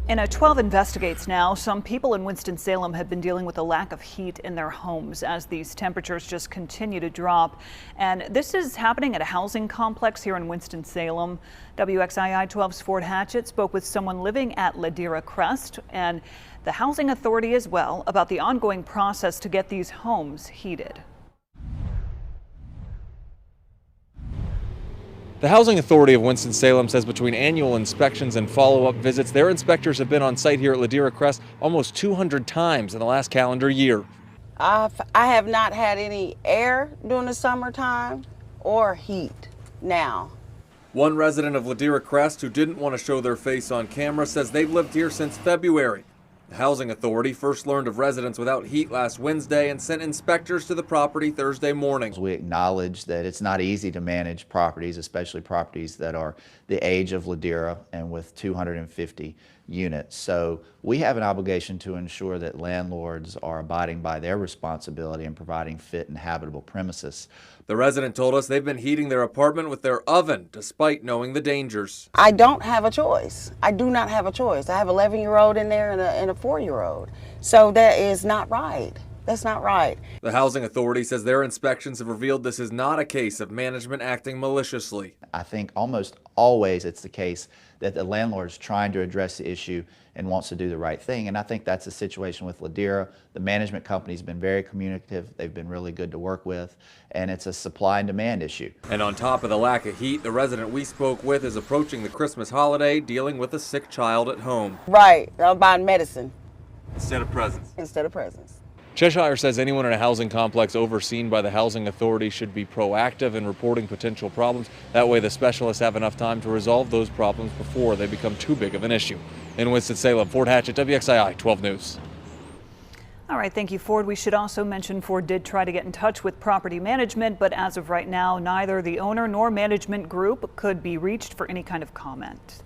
In a 12 Investigates now, some people in Winston-Salem have been dealing with a lack of heat in their homes as these temperatures just continue to drop. And this is happening at a housing complex here in Winston-Salem. WXII 12's Ford Hatchett spoke with someone living at Ladera Crest and the housing authority as well about the ongoing process to get these homes heated. The Housing Authority of Winston-Salem says between annual inspections and follow-up visits, their inspectors have been on site here at Ladera Crest almost 200 times in the last calendar year. I have not had any air during the summertime or heat now. One resident of Ladera Crest who didn't want to show their face on camera says they've lived here since February. The Housing Authority first learned of residents without heat last Wednesday and sent inspectors to the property Thursday morning. We acknowledge that it's not easy to manage properties, especially properties that are the age of Ladera and with 250 units. So we have an obligation to ensure that landlords are abiding by their responsibility in providing fit and habitable premises. The resident told us they've been heating their apartment with their oven despite knowing the dangers. I don't have a choice. I do not have a choice. I have an 11-year-old in there and a 4-year-old. So that is not right. That's not right. The Housing Authority says their inspections have revealed this is not a case of management acting maliciously. I think almost always it's the case that the landlord's trying to address the issue and wants to do the right thing. And I think that's the situation with Ladera. The management company's been very communicative. They've been really good to work with. And it's a supply and demand issue. And on top of the lack of heat, the resident we spoke with is approaching the Christmas holiday dealing with a sick child at home. Right. I'm buying medicine. Instead of presents. Instead of presents. Cheshire says anyone in a housing complex overseen by the Housing Authority should be proactive in reporting potential problems. That way the specialists have enough time to resolve those problems before they become too big of an issue. In Winston-Salem, Ford Hatchett, WXII 12 News. All right, thank you, Ford. We should also mention Ford did try to get in touch with property management, but as of right now, neither the owner nor management group could be reached for any kind of comment.